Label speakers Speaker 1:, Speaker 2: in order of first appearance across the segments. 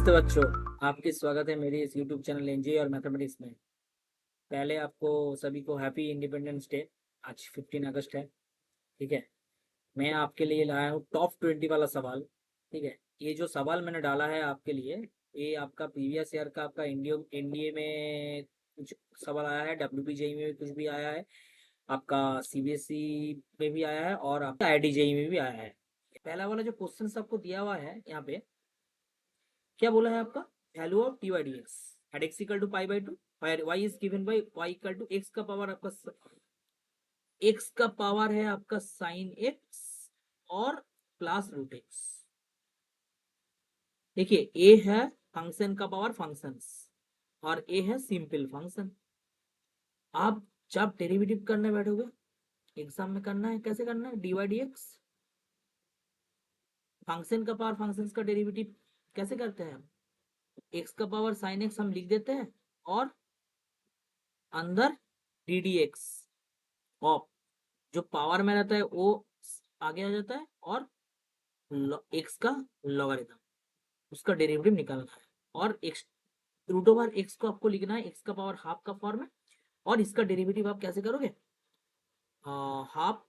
Speaker 1: नमस्ते बच्चों, आपकी स्वागत है मेरी इस यूट्यूब चैनल एनजी और मैथमेटिक्स में। पहले आपको सभी को हैप्पी इंडिपेंडेंस डे। आज 15 अगस्त है। ठीक है, मैं आपके लिए लाया हूँ टॉप 20 वाला सवाल। ठीक है, ये जो सवाल मैंने डाला है आपके लिए, ये आपका प्रीवियस ईयर का आपका एनडीए में कुछ सवाल आया है, डब्ल्यूपीजेई में भी कुछ भी आया है, आपका सीबीएसई में भी आया है और आपका आईडीजेई में भी आया है। पहला वाला जो क्वेश्चन आपको दिया हुआ है यहाँ पे, क्या बोला है आपका? Value of T by D X at X equal to pi by two, Y is given by Y equal to X का पावर आपका एक्स का पावर है आपका साइन एक्स और प्लस रूट एक्स। देखिए, ए है फंक्शन का power functions और ए है सिंपल फंक्शन। आप जब डेरिवेटिव करने बैठोगे एग्जाम में करना है, कैसे करना है? D Y D X, function का पावर फंक्शंस का डेरिवेटिव कैसे करते हैं हम? एक्स का पावर साइन एक्स हम लिख देते हैं और अंदर डी डी एक्स ऑफ जो पावर में रहता है वो आगे आ जाता है और एक्स का लॉगरिथम, उसका डेरिवेटिव निकालना है। और एक्स रूट ओवर एक्स को आपको लिखना है एक्स का पावर हाफ का फॉर्म में। और इसका डेरिवेटिव आप कैसे करोगे? हाफ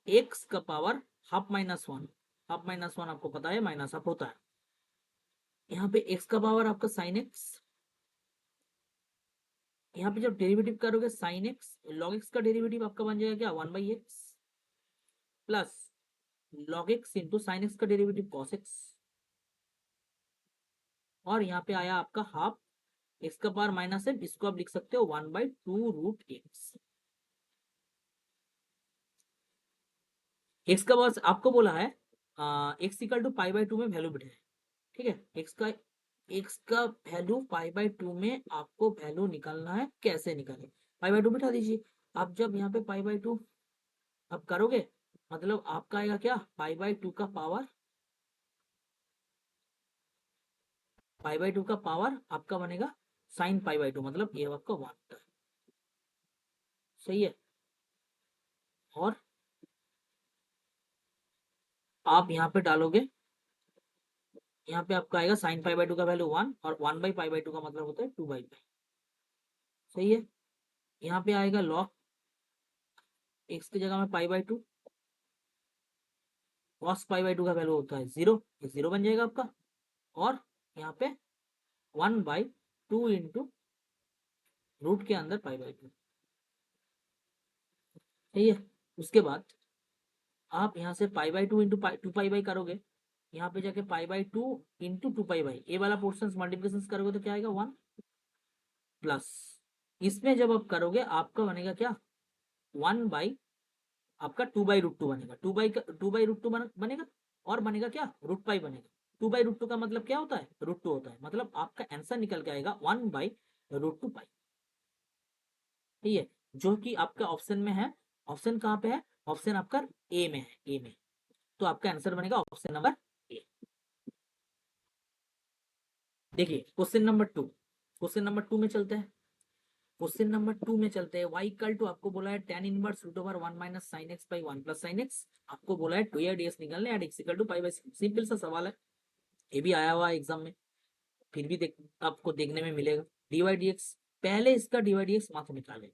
Speaker 1: एक्स का power half minus one. Half minus one आपको पता है माइनस हाफ होता है। यहाँ पे एक्स का पावर आपका साइन एक्स, यहाँ पे जब डेरिवेटिव करोगे साइन एक्स लॉग एक्स का डेरिवेटिव आपका बन जाएगा क्या? 1/x plus log X into sine X का डेरिवेटिव कॉस एक्स। और यहाँ पे आया आपका हाफ एक्स का पावर माइनस है, इसको आप लिख सकते हो 1/2 रूट एक्स। एक्स का पावर आपको बोला है X equal to pi by two में वैल्यू बिठाए। ठीक है, एक्स का वैल्यू पाई बाई टू में आपको वैल्यू निकालना है। कैसे निकाले? पाई बाई टू बिठा दीजिए। आप जब यहाँ पे पाई बाई टू अब करोगे मतलब आपका आएगा क्या? पाई बाई टू का पावर, पाई बाई टू का पावर आपका बनेगा साइन पाई बाई टू, मतलब ये आपका 1। सही है। और आप यहाँ पे डालोगे, यहाँ पे आपका आएगा साइन पाई बाई टू का वैल्यू 1 और 1/पाई बाई टू का मतलब होता है 2/पाई। सही है। यहाँ पे आएगा लॉग एक्स की जगह में पाई by to, cos pi by to का वैल्यू होता है 0, ये 0 बन जाएगा आपका। और यहाँ पे 1/2 इंटू रूट के अंदर पाई बाई टू। सही है। उसके बाद आप यहाँ से पाई by two into two pi by करोगे, यहाँ पे जाके पाई बाई टू इंटू 2/, ए वाला पोर्शन मल्टीप्लिकेशन करोगे तो क्या आएगा? 1 प्लस इसमें जब आप करोगे आपका बनेगा क्या? 1 बाई आपका 2/√2 बनेगा। 2/√2 बनेगा और बनेगा क्या? रूट पाई बनेगा। 2/√2 का मतलब क्या होता है? √2 होता है। मतलब आपका आंसर निकल के आएगा 1/√2 पाई। ठीक है, जो कि आपका ऑप्शन में है। ऑप्शन कहाँ पे है? ऑप्शन आपका ए में है, ए में। तो आपका आंसर बनेगा ऑप्शन नंबर ए। देखिए क्वेश्चन नंबर 2, क्वेश्चन नंबर 2 में चलते हैं। क्वेश्चन नंबर 2 में चलते हैं। y इक्वल टू आपको बोला है tan inverse root over 1 minus sine X by 1 plus sine X. आपको बोला है 2 ds निकालने at x equal to pi by. Simple सा सवाल है, ये भी आया हुआ है एग्जाम में, फिर भी आपको देखने में मिलेगा। डी वाई डी एक्स, पहले इसका डी वाई डी एक्स मत निकाले।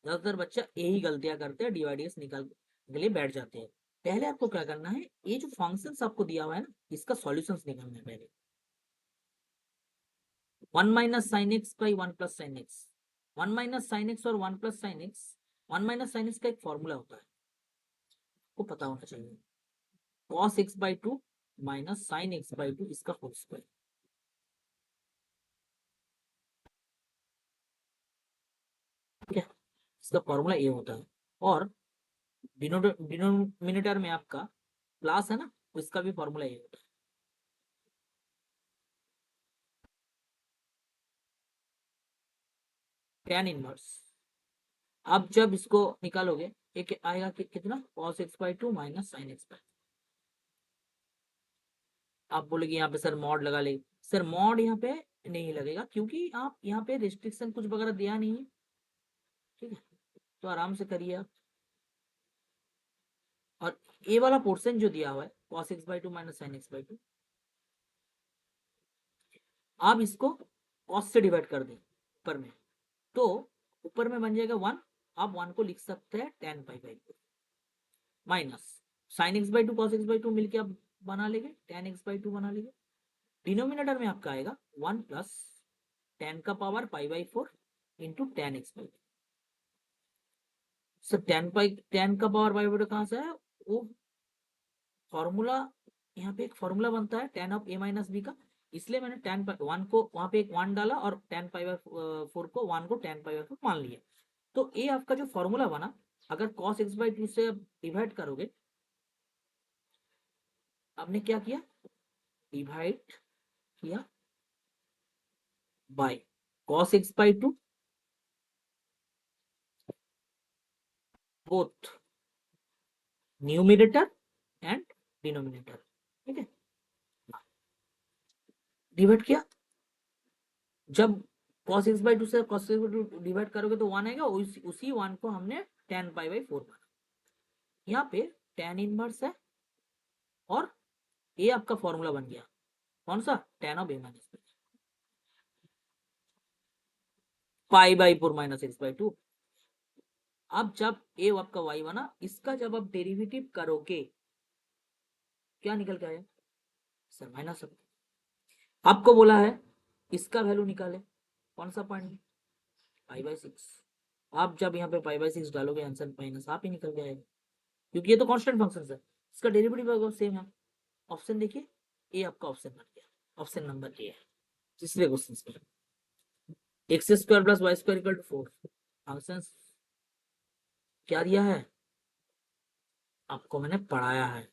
Speaker 1: ज्यादातर बच्चा यही गलतियां करते हैं, डी वाई डी एक्स निकाल के लिए बैठ जाते हैं। पहले आपको क्या करना है, ये जो फंक्शंस आपको दिया हुआ है ना, इसका सॉल्यूशंस निकालना है पहले। 1 minus sine X by 1 plus sine x, 1 minus sine X और 1 plus sine x, 1 minus sine X का एक फॉर्मूला होता है, आपको पता होना चाहिए। cos x by two minus sine X by two, इसका होल स्क्वायर। ठीक है, इसका फॉर्मूला ये होता है। और डिनोमिनेटर में आपका प्लस है ना, तो इसका भी फॉर्मूला ये होता है। tan इनवर्स, अब जब इसको निकालोगे एक आएगा कि कितना? cos x by two minus sine X by. आप बोलेगे यहाँ पे सर मॉड लगा ले, सर मॉड यहाँ पे नहीं लगेगा क्योंकि आप यहाँ पे रिस्ट्रिक्शन कुछ वगैरह दिया नहीं है। ठीक है, तो आराम से करिए आप। और ए वाला पोर्शन जो दिया हुआ है cos x by two minus sine X by two, आप इसको कॉस से डिवाइड कर दें ऊपर में, तो ऊपर में बन जाएगा 1, आप 1 को लिख सकते हैं tan pi by 4 minus sine X by two cos x by two मिलकर आप बना लेंगे tan एक्स बाई टू बना लेंगे। डिनोमिनेटर में आपका आएगा 1 प्लस tan का power pi by 4 into tan x by. Sir tan का पावर पाई बाई 4 कहां से है? वो फॉर्मूला, यहाँ पे एक फॉर्मूला बनता है tan of a minus B का, इसलिए मैंने tan पाई 1 को वहां पे एक 1 डाला और tan पाई बाई 4 को 1 को tan पाई बाई 4 मान लिया। तो ये आपका जो फॉर्मूला बना, अगर cos x बाई 2 से डिवाइड करोगे, आपने क्या किया, डिवाइड किया by cos x by 2 both numerator and denominator, ठीक है, डिवाइड किया। जब cos x बाई 2 से cos x बाई 2 डिवाइड करोगे तो 1 आएगा, उसी 1 को हमने tan पाई बाई 4 माना। यहाँ पे tan इनवर्स है और ये आपका फॉर्मूला बन गया, कौन सा, tan of a minus B pi by 4 minus X by 2। अब जब ए आपका y बना, इसका जब आप डेरिवेटिव करोगे क्या निकल के आया सर, माइनस। आपको बोला है इसका वैल्यू निकाले, कौन सा पॉइंट, पाई बाई 6। आप जब यहाँ पे पाई बाई 6 डालोगे आंसर माइनस आप ही निकल के आएगा, क्योंकि ये तो कांस्टेंट फंक्शन है, इसका डेरिवेटिव सेम है। ऑप्शन देखिए, ए आपका ऑप्शन बन गया, ऑप्शन नंबर ए है तीसरे क्वेश्चन में। X square plus Y square equal to 4, function क्या दिया है आपको, मैंने पढ़ाया है।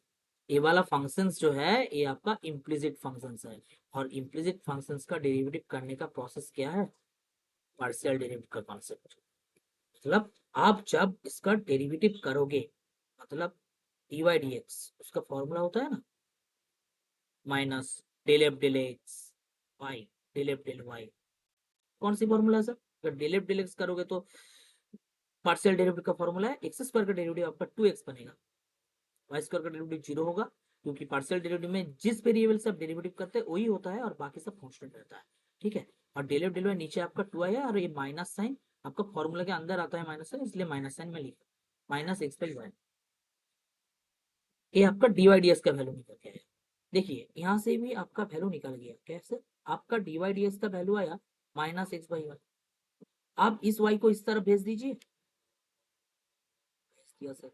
Speaker 1: ये वाला फंक्शंस जो है ये आपका इम्प्लिसिट फंक्शंस है, और इम्प्लिसिट फंक्शंस का डेरिवेटिव करने का प्रोसेस क्या है, पार्शियल डेरिवेटिव का कॉन्सेप्ट। मतलब आप जब इसका डेरिवेटिव करोगे, मतलब dy dx, उसका फॉर्मूला होता है ना minus del F del X Y del F del Y. कौन सी फॉर्मूला है सर, अगर डेल एफ डेल एक्स करोगे तो पार्शियल डेरिवेटिव का फॉर्मूला है एक्स स्क्वायर का डेरिवेटिव आपका 2x बनेगा, वाई स्क्वायर का डेरिवेटिव 0 होगा, क्योंकि पार्शियल डेरिवेटिव में जिस वेरिएबल से आप डेरिवेटिव करते हैं वही होता है और बाकी सब कांस्टेंट रहता है, ठीक है। और डेल एफ डेल वाई नीचे आपका 2 है और ये माइनस साइन आपका फॉर्मूला के अंदर आता है माइनस साइन, इसलिए माइनस साइन में लिखा माइनस एक्स बाई वाई। ये आपका डीवाई डी एस का वैल्यू निकल गया है। देखिए यहाँ से भी आपका वैल्यू निकल गया, कैसे, आपका डीवाई डी एस का वैल्यू आया माइनस एक्स बाई वाई। आप इस वाई को इस तरफ भेज दीजिए, भेज दिया सर,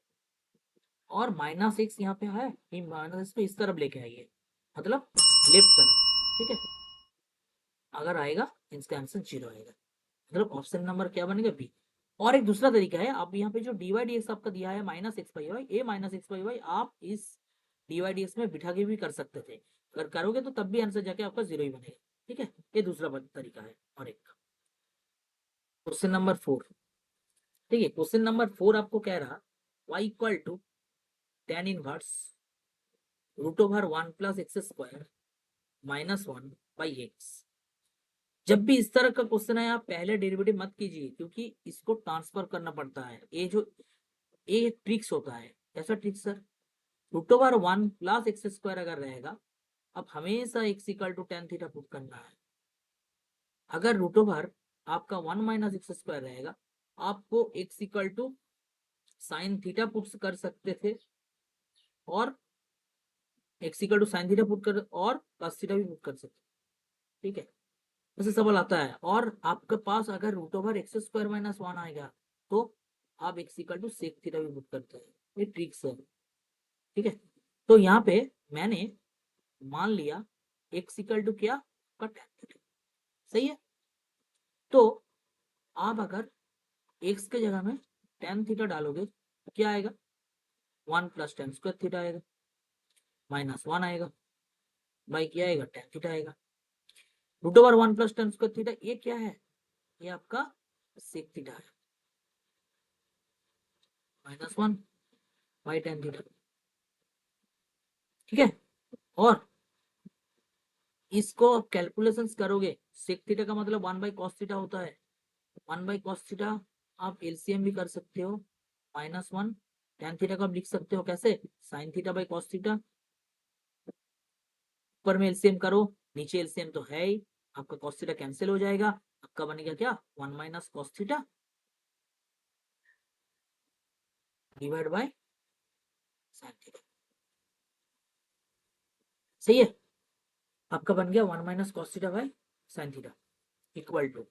Speaker 1: और माइनस एक्स यहाँ पे है, माइनस एक्स को इस तरफ लेके आइए, मतलब लेफ्ट तरफ, ठीक है। अगर आएगा इसका आंसर 0 आएगा, मतलब ऑप्शन नंबर क्या बनेगा, बी। और एक दूसरा तरीका है, आप यहाँ पे जो डीवाई डी एक्स आपका दिया है minus X by Y, A minus X by Y, आप इस डीवाई डी एक्स में बिठा के भी कर सकते थे, अगर करोगे तो तब भी आंसर जाके आपका 0 ही बनेगा, ठीक है। ये दूसरा तरीका है। और एक क्वेश्चन नंबर 4, ठीक है, क्वेश्चन नंबर 4 आपको कह रहा y equal to tan inverse root over 1 plus X square minus 1 by X. जब भी इस तरह का क्वेश्चन है आप पहले डेरिवेटिव मत कीजिए, क्योंकि इसको ट्रांसफर करना पड़ता है, ये जो ये ट्रिक्स होता है। ऐसा tricks sir, root over 1 plus X square अगर रहेगा, अब हमेशा X equal to tan theta put करना है। अगर रूट ओवर आपका 1 माइनस एक्स स्क्वायर रहेगा, आपको X equal to sine theta put कर सकते थे, और X equal to sine theta put कर और कॉस थीटा भी पुट कर सकते, ठीक है। ऐसे सवाल आता है, और आपके पास अगर root over X square minus 1 आएगा तो आप X equal to sec theta भी पुट करते हैं, ये ट्रिक्स है, ठीक है। तो यहाँ पे मैंने मान लिया एक्स इक्वल टू क्या, tan थीटा, सही है। तो आप अगर एक्स के जगह में tan थीटा डालोगे तो क्या आएगा, 1 प्लस tan स्क्वायर थीटा आएगा, माइनस 1 आएगा, बाई क्या आएगा, tan थीटा आएगा। Root over 1 plus tan square theta ये क्या है, ये आपका सेक थीटा है, माइनस 1 बाई tan थीटा, ठीक है। और इसको आप कैलकुलेशंस करोगे, सेक थीटा का मतलब 1 बाई कॉस थीटा होता है, 1 बाई कॉस थीटा आप एलसीएम भी कर सकते हो, माइनस 1 tan थीटा को आप लिख सकते हो कैसे, sign theta by cos theta, ऊपर में एलसीएम करो, नीचे एलसीएम तो है ही, आपका कॉस थीटा कैंसिल हो जाएगा, आपका बनेगा क्या 1 minus cos theta divide by sine theta. सही है, आपका बन गया 1 minus cos theta by sine theta equal to,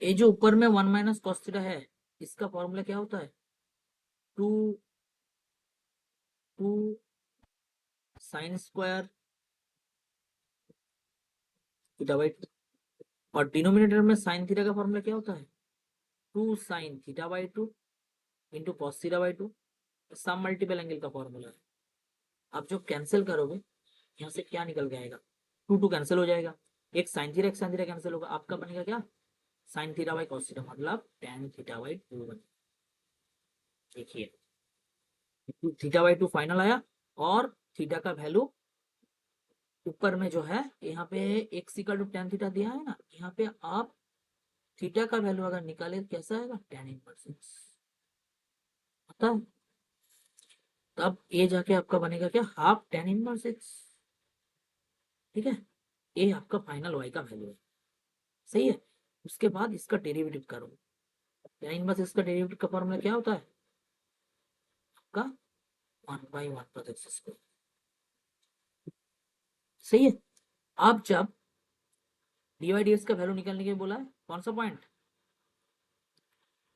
Speaker 1: ये जो ऊपर में 1 माइनस कॉस थीटा है इसका फॉर्मूला क्या होता है, two two sine square theta by, और डिनोमिनेटर में साइन थीटा का फॉर्मूला क्या होता है, two sine theta by two into cos theta by two, sub multiple angle का फॉर्मूला है। आप जो कैंसिल करोगे यहाँ से क्या निकल के आएगा, टू टू कैंसिल हो जाएगा, एक साइन थीटा कैंसिल होगा, आपका बनेगा क्या sign theta by cos theta मतलब टेन थीटा बाई टू बनेगा। देखिए थीटा बाई टू फाइनल आया, और थीटा का वैल्यू ऊपर में जो है यहाँ पे X equal to tan theta दिया है ना, यहाँ पे आप थीटा का वैल्यू अगर निकाले कैसा आएगा टेन इनवर्स एक्स आता है, तब ये जाके आपका बनेगा क्या हाफ टेन इनवर्स एक्स। ठीक है, ये आपका फाइनल वाई का वैल्यू है। सही है, उसके बाद इसका डेरिवेटिव करो, टेन इनवर्स एक्स का डेरिवेटिव का फॉर्मूला क्या होता है आपका 1/1 प्लस एक्स स्क्वायर। सही है, आप जब डी डी एक्स का वैल्यू निकालने के लिए बोला है कौन सा point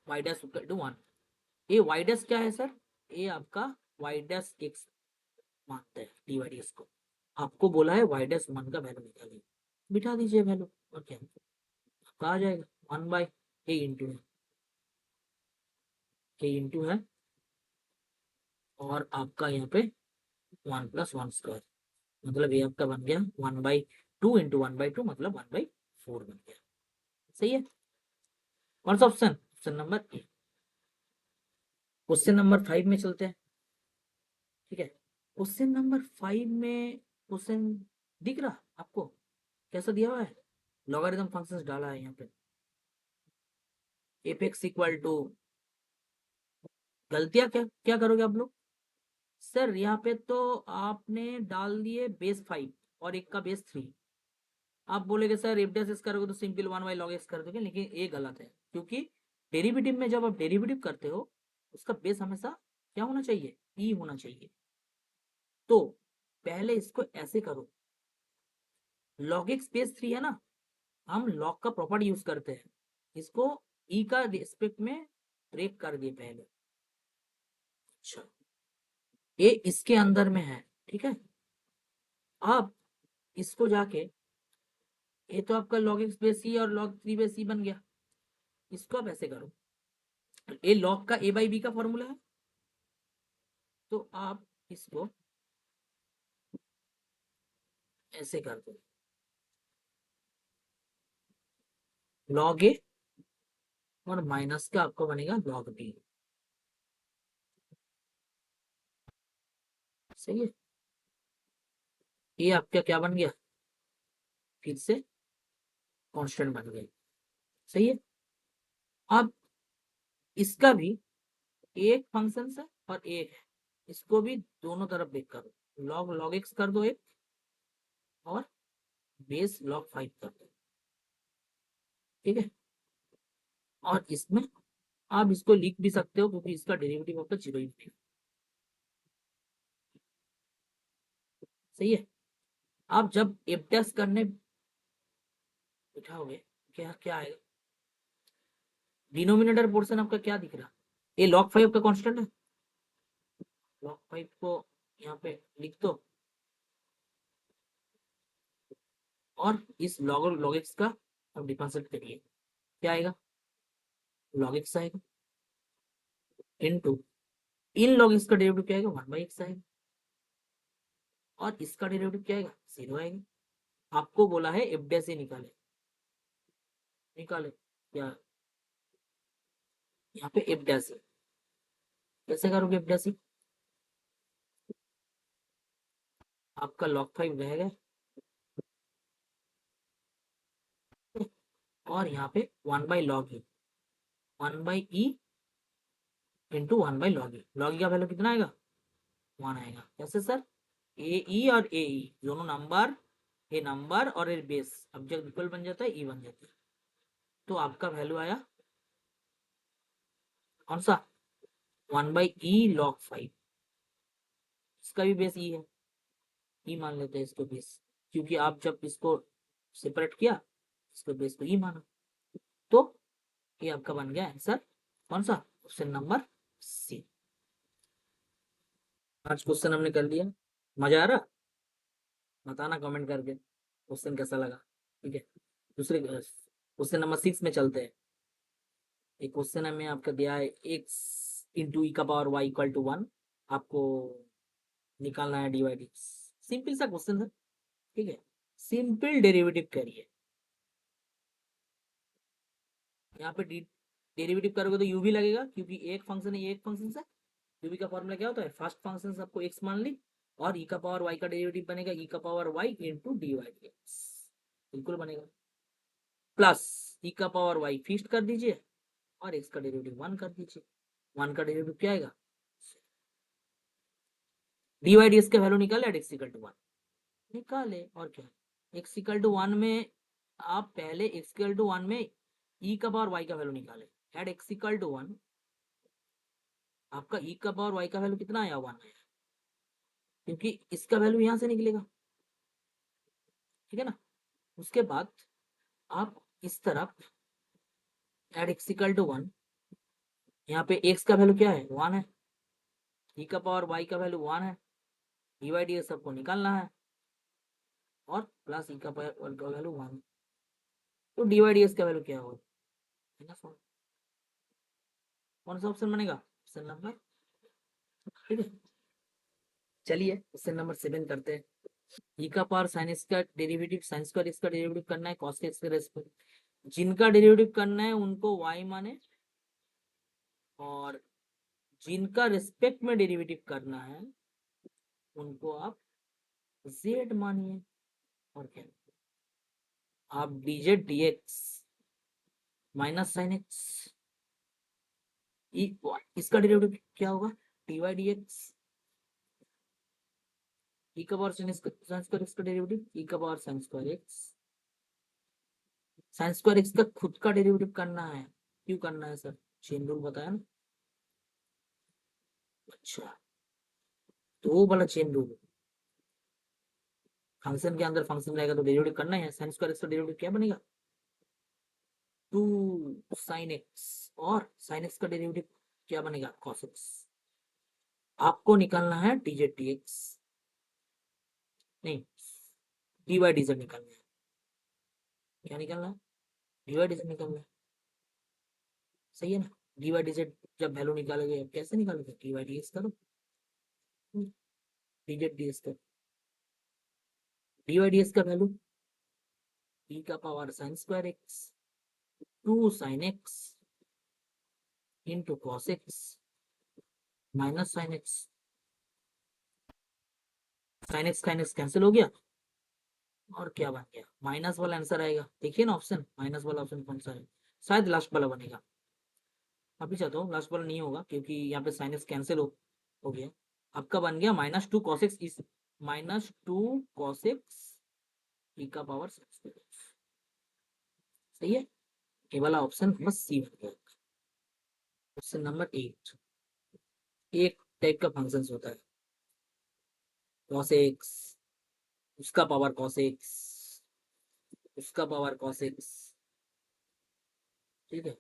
Speaker 1: Y dash equal to 1, ये वाई डैश क्या है सर, ये आपका वाई डैश एक्स मानते हैं डी वाई डी एक्स को, आपको बोला है वाई डैश 1 का वैल्यू निकालिए, बिठा दीजिए वैल्यू और क्या आपका आ जाएगा 1 बाई ए इंटू है और आपका यहाँ पे 1 प्लस 1 स्क्वायर, मतलब ये आपका बन गया 1/2 इंटू 1/2 मतलब 1/4 बन गया। सही है, कौन सा option, option number A. Question number 5 में चलते हैं। ठीक है, क्वेश्चन नंबर 5 में क्वेश्चन दिख रहा आपको कैसा दिया हुआ है, लॉगरिथम फंक्शंस डाला है यहाँ पे, एफ एक्स इक्वल टू, गलतियां क्या क्या करोगे आप लोग सर, यहाँ पे तो आपने डाल दिए बेस 5 और एक का बेस 3, आप बोलेगे सर एफ डैश एस करोगे तो सिंपल 1/log x कर दोगे, लेकिन ये गलत है, क्योंकि डेरिवेटिव में जब आप डेरिवेटिव करते हो उसका बेस हमेशा क्या होना चाहिए ई होना चाहिए। तो पहले इसको ऐसे करो, log x बेस 3 है ना, हम log का प्रॉपर्टी यूज करते हैं, इसको ई का रिस्पेक्ट में ब्रेक कर दिए पहले। अच्छा, ये इसके अंदर में है, ठीक है, अब इसको जाके, ये तो आपका log x बेस सी और log 3 बेस सी बन गया, इसको आप ऐसे करो, ये log का a बाई बी का फॉर्मूला है, तो आप इसको ऐसे कर दो, log a और माइनस का आपको बनेगा log b। सही है, ये आपका क्या बन गया फिर से कांस्टेंट बन गया। सही है, अब इसका भी एक फंक्शन है और एक है, इसको भी दोनों तरफ देख करो, log x कर दो एक और बेस log 5 कर दो। ठीक है, और इसमें आप इसको लिख भी सकते हो क्योंकि इसका डेरिवेटिव आपका जीरो ही बनेगा। सही है, आप जब एफ डैश करने बिठाओगे क्या क्या आएगा, डिनोमिनेटर पोर्शन आपका क्या दिख रहा, ये log 5 का कांस्टेंट है, log 5 को यहाँ पे लिख दो और इस log x का अब डिफरेंशिएट करिए, क्या आएगा log x आएगा इनटू इन log x का डेरिवेटिव क्या आएगा 1/x आएगा, और इसका डेरिवेटिव क्या आएगा 0 आएगा। आपको बोला है एफ डैश से निकाले, निकाले क्या यहाँ पे एफ डैश है, कैसे करोगे एफ डैश, आपका log 5 रहेगा और यहाँ पे 1/log e, 1/e into 1/log e, log e का वैल्यू कितना आएगा 1 आएगा। कैसे सर, ए ई और ए ई दोनों नंबर ये नंबर और ये बेस, अब जब इक्वल बन जाता है ई बन जाता है, तो आपका वैल्यू आया कौन सा 1/e log 5। इसका भी बेस ई है, ई मान लेते हैं इसको बेस, क्योंकि आप जब इसको सेपरेट किया इसको बेस को ई माना, तो ये आपका बन गया आंसर कौन सा, ऑप्शन नंबर सी। आज क्वेश्चन हमने कर लिया, मजा आ रहा, बताना कमेंट करके क्वेश्चन कैसा लगा। ठीक है, दूसरे क्वेश्चन नंबर 6 में चलते हैं। एक क्वेश्चन हमें आपका दिया है x इंटू ई का पावर y इक्वल टू 1, आपको निकालना है डिवाइड x। सिंपल सा क्वेश्चन है, ठीक है, सिंपल डेरिवेटिव करिए। यहाँ पे डेरिवेटिव करोगे तो u भी लगेगा, क्योंकि एक फंक्शन है, ये एक फंक्शन है। u का फॉर्मूला क्या होता है, फर्स्ट फंक्शन सबको x मान ली, और e का पावर y का डेरिवेटिव बनेगा e का power y into divide x, बिल्कुल बनेगा। प्लस e का पावर y फिक्स कर दीजिए और x का डेरिवेटिव 1 कर दीजिए। 1 का डेरिवेटिव क्या आएगा, डिवाइड x का वैल्यू निकाले एट x इक्वल टू 1, निकाले और क्या, x इक्वल टू 1 में आप पहले x इक्वल टू 1 में e का पावर y का वैल्यू निकाले एट x इक्वल टू 1, आपका e का पावर y का वैल्यू कितना आया 1 आया, क्योंकि इसका वैल्यू यहां से निकलेगा, ठीक है ना। उसके बाद आप इस तरफ एट x इक्वल टू 1, यहाँ पे x का वैल्यू क्या है 1 है, e का पावर y का वैल्यू 1 है, डिवाइड ये सबको निकालना है, और प्लस e का पावर का वैल्यू 1, तो डिवाइड ये इसका वैल्यू क्या होगा, कौन सा ऑप्शन बनेगा, ऑप्शन नंबर, ठीक है। चलिए क्वेश्चन नंबर 7 करते हैं। e का पावर साइन एक्स का डेरिवेटिव साइन स्क्वायर एक्स का डेरिवेटिव करना है कॉस एक्स के रेस्पेक्ट, जिनका डेरिवेटिव करना है उनको y माने, और जिनका रेस्पेक्ट में डेरिवेटिव करना है उनको आप z मानिए, और क्या, आप dz dx minus sine x, इसका डेरिवेटिव क्या होगा dy dx, e का पावर साइन स्क्वायर एक्स का डेरिवेटिव e का power sine square x, sine square x का खुद का डेरिवेटिव करना है, क्यों करना है सर, चेन रूल बताया ना, अच्छा, तो वो वाला चेन रूल, फंक्शन के अंदर फंक्शन रहेगा तो डेरिवेटिव करना है, साइन स्क्वायर एक्स का डेरिवेटिव क्या बनेगा 2 साइन एक्स, और साइन एक्स का डेरिवेटिव क्या बनेगा कॉस एक्स, आपको निकालना है dz dx, नहीं dy dz निकालना है, क्या निकालना है dy dz निकालना है, सही है ना। dy dz जब वैल्यू निकालोगे कैसे निकालोगे, dy dx करो, dz dx करो, dy dx का वैल्यू e का power sine square x 2 sine x into cos x minus sine x, sine x cancel हो गया, और क्या बन गया माइनस वाला आंसर आएगा, देखिए ना ऑप्शन, माइनस वाला ऑप्शन कौन सा है, शायद लास्ट वाला बनेगा, अभी चाहता हूँ लास्ट वाला नहीं होगा क्योंकि यहाँ पे साइन एक्स कैंसिल हो गया, आपका बन गया -2 cos x इस -2 cos x e का पावर 6, सही है, ये वाला ऑप्शन बस सी बन गया। क्वेश्चन नंबर 8, एक टाइप का फंक्शन होता है cos x, उसका पावर cos x, उसका पावर cos x, ठीक है,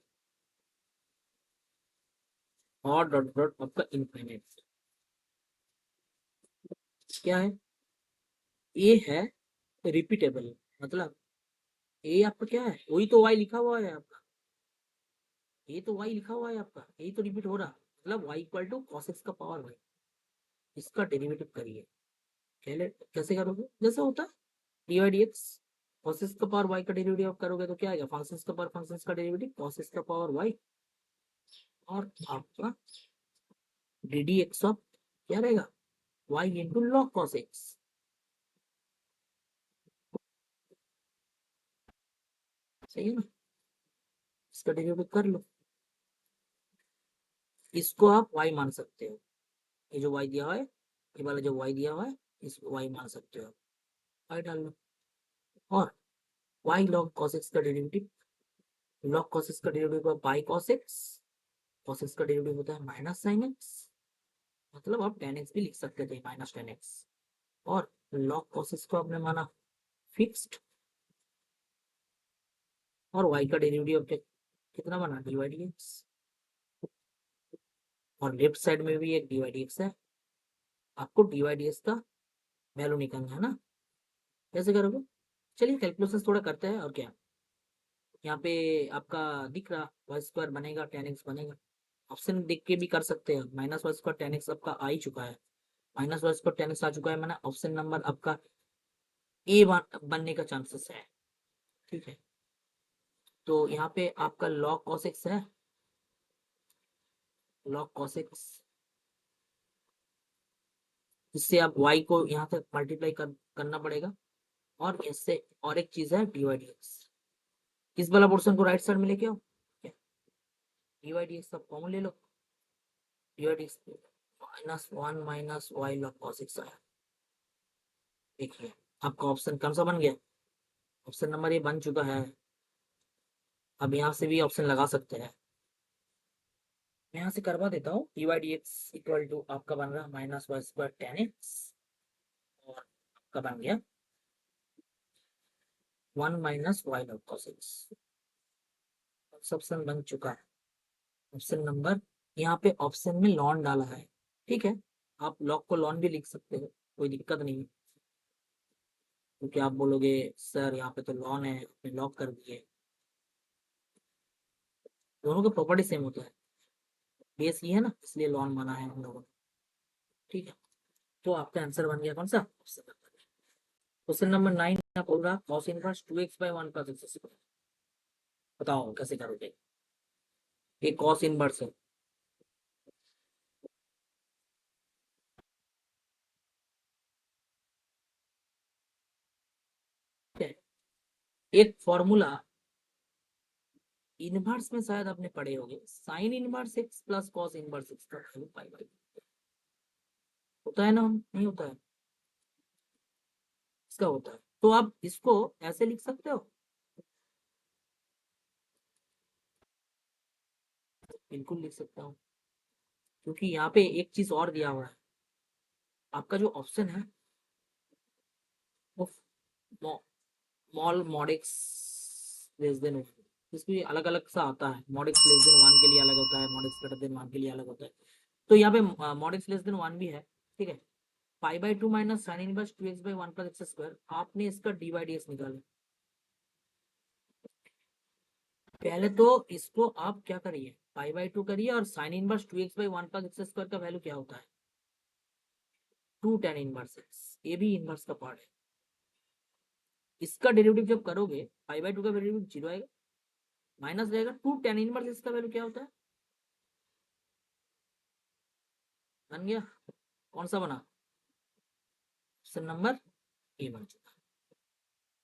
Speaker 1: और डॉट डॉट आपका इनफाइनाइट, क्या है, ए है रिपीटेबल, मतलब ए आपका क्या है, वही तो y लिखा हुआ है आपका, ये तो y लिखा हुआ है आपका, यही तो रिपीट हो रहा, मतलब y equal to cos x का पावर y, इसका डेरिवेटिव करिए, कैसे करोगे, जैसे होता है dy dx, cos x का पावर y का डेरिवेटिव आप करोगे तो क्या आएगा, फंक्शन का पावर फंक्शन का डेरिवेटिव cos x का पावर y, और आपका डी डी एक्स ऑफ क्या रहेगा y into log cos x, सही है ना, इसका डेरिवेटिव कर लो, इसको आप y मान सकते हो, ये जो y दिया हुआ है, ये वाला जो y दिया हुआ है इसको y मान सकते हो, y डाल लो, और y log cos x का डेरिवेटिव, log cos x का derivative by cos x, cos x का डेरिवेटिव होता है माइनस साइन x, मतलब आप tan x भी लिख सकते थे माइनस tan x, और log cos x को आपने माना फिक्स्ड, और y का डेरिवेटिव कितना बना dy dx, और लेफ्ट साइड में भी एक dy dx है। आपको dy dx का वैल्यू निकालना है ना, कैसे करोगे? चलिए कैलकुलेशन थोड़ा करते हैं। और क्या यहाँ पे आपका दिख रहा वाई स्क्वायर बनेगा tan x बनेगा, ऑप्शन देख के भी कर सकते हैं। Minus Y square tan x आपका आ ही चुका है, minus Y square tan x आ चुका है, मैंने ऑप्शन नंबर आपका ए बनने का चांसेस है। ठीक है, तो यहाँ पे आपका log cos x है, log cos x, इससे आप y को यहाँ तक मल्टीप्लाई करना पड़ेगा, और इससे और एक चीज है dy dx, इस वाला पोर्शन को राइट साइड में लेके आओ, dy dx आप कॉमन ले लो, dy dx -1 minus y log cos x आया। देखिए आपका ऑप्शन कौन सा बन गया, ऑप्शन नंबर ये बन चुका है। अब यहाँ से भी ऑप्शन लगा सकते हैं, मैं यहाँ से करवा देता हूँ। dy dx इक्वल टू आपका बन रहा minus Y square tan x, और आपका बन गया 1 minus Y log cos x, option बन चुका है। ऑप्शन नंबर, यहाँ पे ऑप्शन में लॉन डाला है, ठीक है, आप लॉग को लॉन भी लिख सकते हो, कोई दिक्कत नहीं है, क्योंकि आप बोलोगे सर यहाँ पे तो लॉन है, आपने लॉक कर दिए, दोनों का प्रॉपर्टी सेम होता है, बेस ये है ना, इसलिए लॉन माना है हम लोगों ने। ठीक है, तो आपका आंसर बन गया कौन सा, क्वेश्चन नंबर 9 आप बोल रहा cos inverse 2x by 1 plus x square, बताओ कैसे करोगे, ये cos इनवर्स है। एक फॉर्मूला इनवर्स में शायद आपने पढ़े होंगे, sine inverse x plus cos inverse x का वैल्यू पाई बाई, होता है ना, नहीं होता है, इसका होता है, तो आप इसको ऐसे लिख सकते हो, बिल्कुल लिख सकता हूँ, क्योंकि यहाँ पे एक चीज और दिया हुआ है, आपका जो ऑप्शन है वो मॉल मॉडिक्स लेस देन वन, इसमें अलग अलग सा आता है, मॉडिक्स लेस देन वन के लिए अलग होता है, मॉडिक्स ग्रेटर देन वन के लिए अलग होता है, तो यहाँ पे मॉडिक्स लेस देन वन भी है। ठीक है, pi by 2 minus sine inverse 2x by 1 plus x square, आपने इसका डी बाई डी एक्स निकाला। पहले तो इसको आप क्या करिए, पाई बाई 2 करिए, और sine inverse 2x by 1 plus x square का वैल्यू क्या होता है, 2 tan इनवर्स x, ये भी इनवर्स का पार्ट है। इसका डेरिवेटिव जब करोगे पाई बाई 2 का डेरिवेटिव 0 आएगा, माइनस रहेगा 2 tan इनवर्स इसका वैल्यू क्या होता है, बन गया, कौन सा बना, क्वेश्चन नंबर ए बन चुका।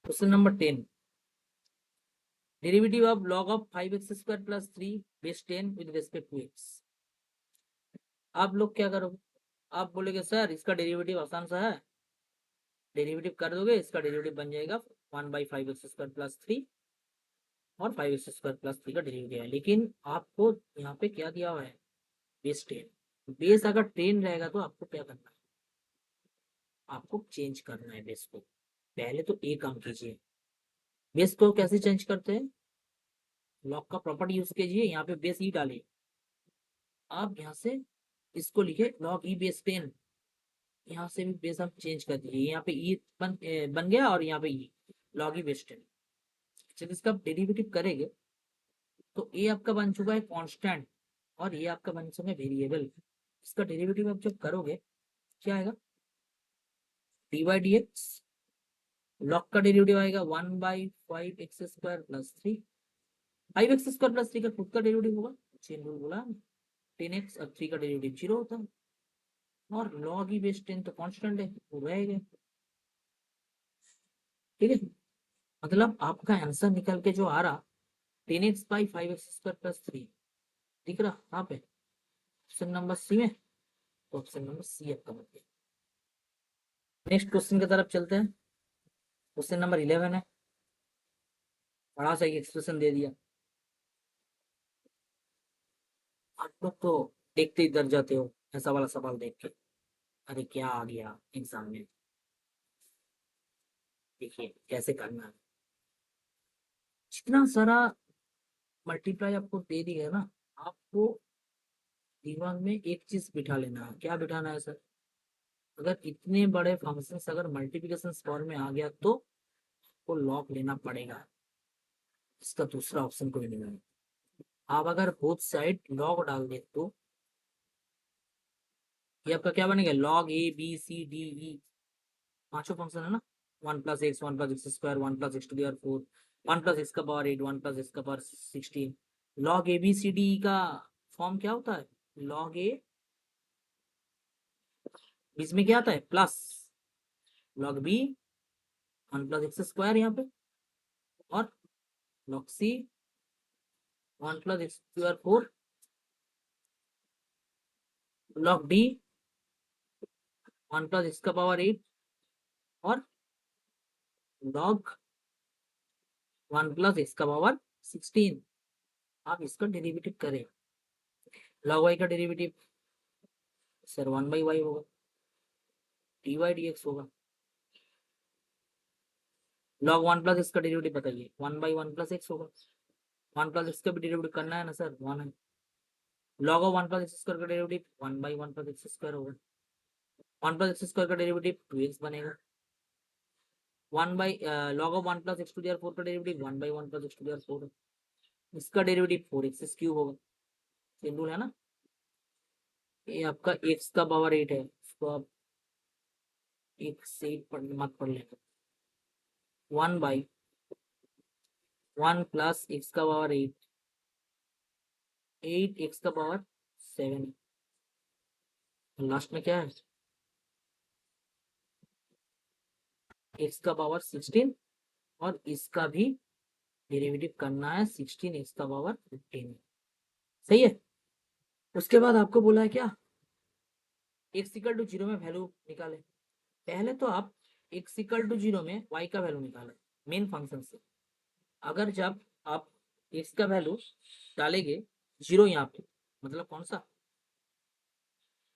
Speaker 1: Question number 10, derivative of log of 5x square plus 3 base 10 with respect to x, आप लोग क्या करोगे, आप बोलेगे सर इसका डेरिवेटिव आसान सा है, डेरिवेटिव कर दोगे, इसका डेरिवेटिव बन जाएगा 1/5x स्क्वायर प्लस 3, और 5x स्क्वायर प्लस 3 का डेरिवेटिव है, लेकिन आपको यहाँ पे क्या दिया हुआ है, बेस 10, बेस अगर 10 रहेगा तो आपको क्या करना है, आपको चेंज करना है बेस को, पहले तो एक काम कीजिए, बेस को कैसे चेंज करते हैं, लॉग का प्रॉपर्टी यूज कीजिए, यहाँ पे बेस ई डालिए, आप यहाँ से इसको लिखे लॉग ई बेस 10, यहाँ से भी बेस आप चेंज कर दीजिए, यहाँ पे ई बन गया, और यहाँ पे ई लॉग ई बेस 10, जब इसका डेरिवेटिव करेंगे तो ये आपका बन चुका है कांस्टेंट, और ये आपका बन चुका है वेरिएबल, इसका डेरिवेटिव आप जब करोगे क्या आएगा, D by D x, log का डेरिवेटिव आएगा 1/5x square plus 3, 5x square plus 3 का खुद का डेरिवेटिव होगा, चेन रूल बोला 10x, और 3 का डेरिवेटिव 0 होता है, और लॉग ई बेस 10 तो कांस्टेंट है, वो रहेगा। ठीक है, मतलब आपका आंसर निकल के जो आ रहा 10x/5x स्क्वायर प्लस 3, दिख रहा यहाँ पे ऑप्शन नंबर सी में, तो ऑप्शन नंबर सी आपका बन गया। नेक्स्ट क्वेश्चन की तरफ चलते हैं, क्वेश्चन नंबर 11 है, बड़ा सा एक्सप्रेशन दे दिया, आप लोग तो देखते ही डर जाते हो ऐसा वाला सवाल देख के। अरे क्या आ गया एग्जाम में, देखिए कैसे करना है। जितना सारा मल्टीप्लाई आपको दे दिया है ना, आपको दिमाग में एक चीज बिठा लेना है। क्या बिठाना है सर? अगर इतने बड़े फंक्शंस अगर मल्टीप्लिकेशन फॉर्म में आ गया तो वो लॉग लेना पड़ेगा, इसका दूसरा ऑप्शन कोई नहीं है। आप अगर बोथ साइड लॉग डाल दे तो ये आपका क्या बनेगा, log a b c d e, पांचों फंक्शन है ना। 1 + x, 1 + x² 1 + x⁴, 1 + x⁴ 8, 1 + x⁴ 16। Log a b c d का फॉर्म क्या होता है? लॉग ए, बीच में क्या आता है प्लस, लॉग बी 1 + x² यहाँ पे, और log c 1 + x⁴, log D 1 + x⁴ 8, और लॉग 1 + x⁴ 16। आप इसका डेरिवेटिव करें, लॉग वाई का डेरिवेटिव सर 1/y होगा, dy/dx होगा। लॉग 1 + x का डेरिवेटिव बताइए, 1/1 + x होगा। 1 + x का भी डेरिवेटिव करना है ना सर, 1 है। लॉग ऑफ 1 + x² का डेरिवेटिव 1/1 + x² होगा। 1 + x² का डेरिवेटिव 2x बनेगा। 1 log ऑफ 1 + x⁴ का डेरिवेटिव 1/1 + x⁴, इसका डेरिवेटिव 4x³ होगा। सिंपल है ना। ये आपका x का पावर 8 है, इसको आप एक से मत पढ़ लेना। 1/1 + x का पावर 8, 8x का पावर 7, लास्ट में क्या है, x का पावर 16, और इसका भी डेरिवेटिव करना है 16x का पावर 15। सही है। उसके बाद आपको बोला है क्या, x = 0 में वैल्यू निकाले। पहले तो आप x = 0 में y का वैल्यू निकाले मेन फंक्शन से। अगर जब आप x का वैल्यू डालेंगे 0 यहाँ पे, मतलब कौन सा,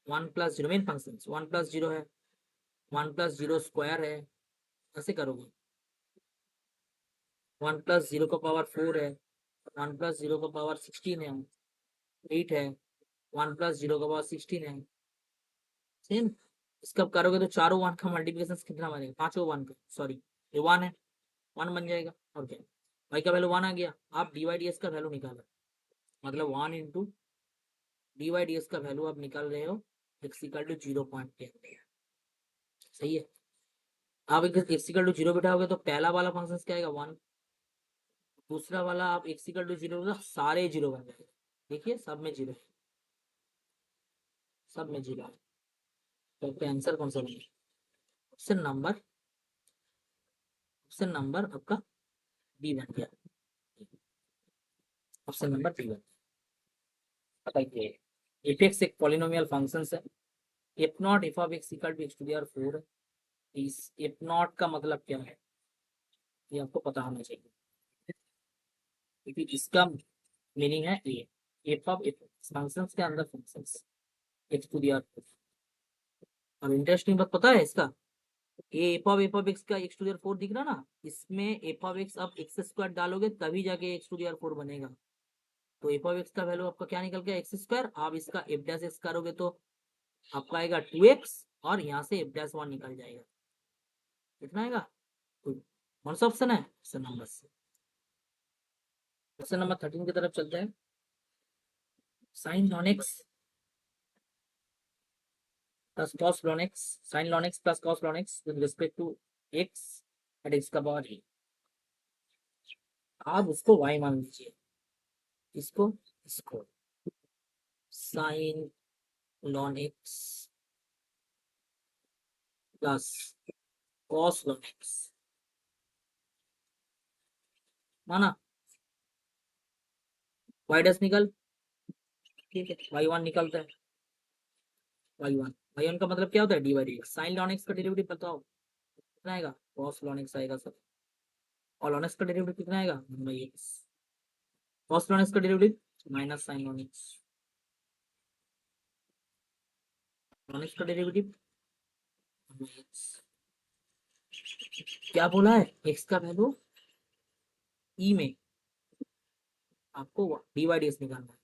Speaker 1: 1 + 0 मेन फंक्शन, 1 + 0 है, 1 + 0² है, ऐसे करोगे। 1 + 0 का पावर 4 है, 1 + 0 का पावर 16 है, 8 है, 1 + 0 का पावर 16 है। सेम इसका करोगे तो चारों 1 का मल्टीप्लिकेशन कितना बनेगा, पांचों 1 का, सॉरी ये 1 है, 1 बन जाएगा। और क्या, y का वैल्यू 1 आ गया। आप dy/dx का वैल्यू निकालो, मतलब 1 × dy/dx का वैल्यू आप निकाल रहे हो x = 0.10। सही है। आप x = 0 बिठाओगे तो पहला वाला फंक्शन क्या आएगा, 1। दूसरा वाला आप x = 0 सारे 0 बन जाएगा। देखिए सब में 0, सब में 0 है। तो आपका आंसर कौन सा बनेगा, ऑप्शन नंबर आपका बी बन गया। ऑप्शन नंबर बी बन, बताइए। एफ एक्स एक पॉलिनोमियल फंक्शन है। F not f of x equal to x⁴ है। इस एफ नॉट का मतलब क्या है, ये आपको पता होना चाहिए, क्योंकि इसका मीनिंग है ये, एफ ऑफ एफ फंक्शन के अंदर फंक्शन x⁴। और इंटरेस्टिंग बात पता है इसका, ये एफ ऑफ एक्स का x⁴ दिख रहा ना, इसमें एफ ऑफ एक्स आप x² डालोगे तभी जाके x⁴ बनेगा। तो एफ ऑफ एक्स का वैल्यू आपका क्या निकल गया, x²। आप इसका f' करोगे तो आपका आएगा 2x, और यहाँ से f'1 निकल जाएगा। कितना आएगा, तो कौन सा ऑप्शन है, option number c. Question number 13 की तरफ चलते हैं। Sine ln x plus cos ln x, sine ln x plus cos ln x with respect to x at x का पावर ए। आप उसको y मान लीजिए, इसको इसको sine ln x plus cos ln x माना, y डैश निकल, ठीक है, y1 निकलता है, y1 का मतलब क्या होता है, dy/dx। साइन लॉन एक्स का डेरिवेटिव बताओ कितना आएगा, कॉस लॉन एक्स आएगा सर। और लॉन एक्स का डेरिवेटिव कितना आएगा, 1/x। कॉस लॉन एक्स का derivative minus sine ln x. Ln x का डेरिवेटिव 1/x। क्या बोला है, एक्स का वैल्यू ई में आपको dy dx निकालना है,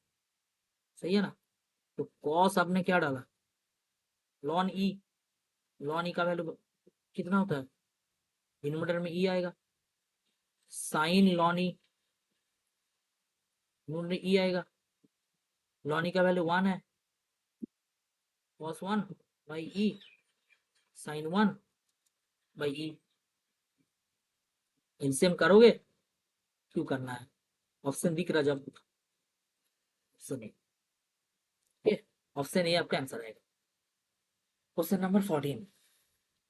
Speaker 1: सही है ना। तो कॉस आपने क्या डाला, लॉन ई। लॉन ई का वैल्यू कितना होता है, डिनोमिनेटर में ई आएगा। Sine ln e, denominator e आएगा। लॉन ई का वैल्यू 1 है, cos 1 by e, sine 1 by e. LCM करोगे, क्यों करना है, ऑप्शन दिख रहा जब, ऑप्शन ए, ऑप्शन ए आपका आंसर आएगा। Question number 14।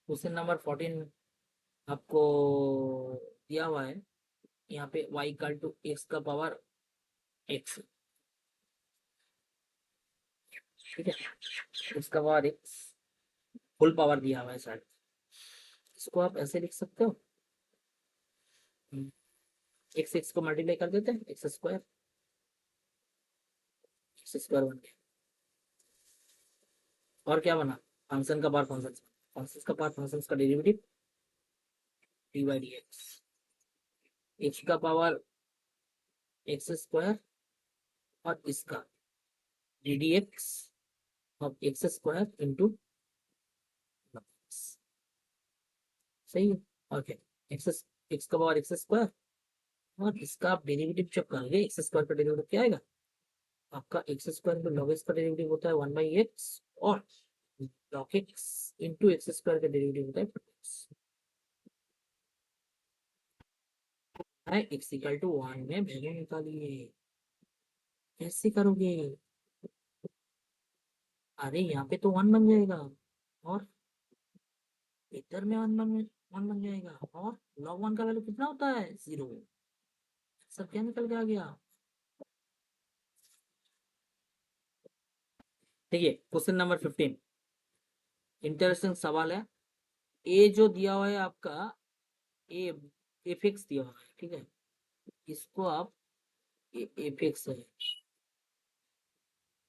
Speaker 1: क्वेश्चन नंबर 14 आपको दिया हुआ है यहाँ पे y इक्वल टू एक्स का पावर x, ठीक है, एक्स का पावर x फुल पावर दिया हुआ है सर। इसको आप ऐसे लिख सकते हो, एक्स एक्स को मल्टीप्लाई कर देते हैं, एक्स स्क्वायर बन गया। और क्या बना, फंक्शन का पावर फंक्शन, फंक्शन का पावर फंक्शन का derivative D by D x, X का पावर एक्स स्क्वायर और इसका डी डी एक्स और एक्स स्क्वायर इंटू, सही है। ओके, एक्स एक्स का पावर एक्स स्क्वायर और इसका आप डेरिवेटिव जब करोगे, एक्स स्क्वायर का डेरिवेटिव क्या आएगा आपका, x square into log X का डेरिवेटिव होता है 1/x और log x into x square का डेरिवेटिव होता है x इक्वल टू 1 में वैल्यू निकालिए। कैसे करोगे, अरे यहाँ पे तो 1 बन जाएगा और इधर में 1 बन जाएगा, और log 1 का वैल्यू कितना होता है, 0। सब क्या निकल के आ गया। देखिए क्वेश्चन नंबर 15, इंटरेस्टिंग सवाल है। ए जो दिया हुआ है आपका, ए एफ एक्स दिया हुआ है, ठीक है, इसको आप एफ एक्स है,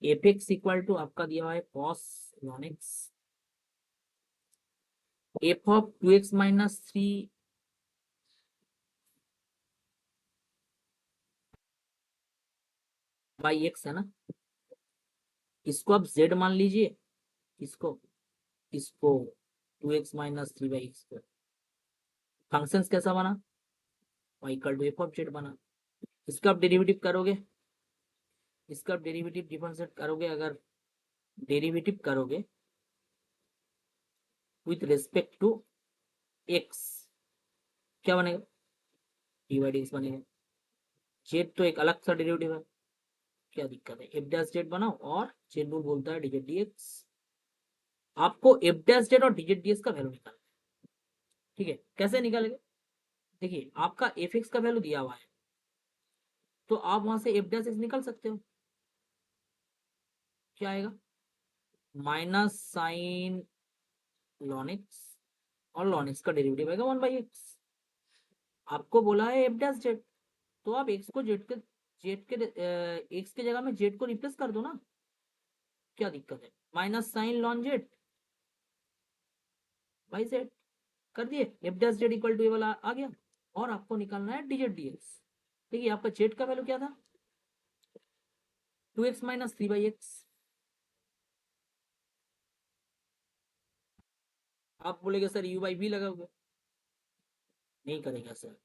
Speaker 1: एफ एक्स इक्वल टू आपका दिया हुआ है cos ln x, F of 2x minus 3 by x है ना, इसको आप z मान लीजिए, इसको इसको 2x माइनस 3 बाई एक्स को। फंक्शन कैसा बना, y equal to f of z बना। इसका आप डेरिवेटिव करोगे, इसका आप डेरिवेटिव डिफरेंशिएट करोगे, अगर डेरिवेटिव करोगे विथ रिस्पेक्ट टू x, क्या बनेगा, डी बाई डी एक्स बनेगा। जेड तो एक अलग सा डेरिवेटिव है, क्या दिक्कत है, एफ डैश जेड बनाओ और जेड रूल बोलता है डिजेड डी एक्स। आपको एफ डैश जेड और डिजेड डी एक्स का वैल्यू निकालना है, ठीक है, कैसे निकालेंगे, देखिए आपका एफ एक्स का वैल्यू दिया हुआ है, तो आप वहां से एफ डैश एक्स निकाल सकते हो, क्या आएगा, माइनस साइन लॉन एक्स और लॉन एक्स का डेरिवेटिव आएगा 1/x। आपको बोला है एफ डैश जेड, तो आप एक्स को जेड के एक्स के जगह में जेड को रिप्लेस कर दो ना, क्या दिक्कत है, minus sine ln z by z कर दिए, f dash z equal to ये वाला आ गया। और आपको निकालना है डीजेड डीएक्स। देखिए आपका जेड का वैल्यू क्या था, 2x माइनस 3/x। आप बोलेगे सर यू बाई वी लगाओगे, नहीं करेगा सर,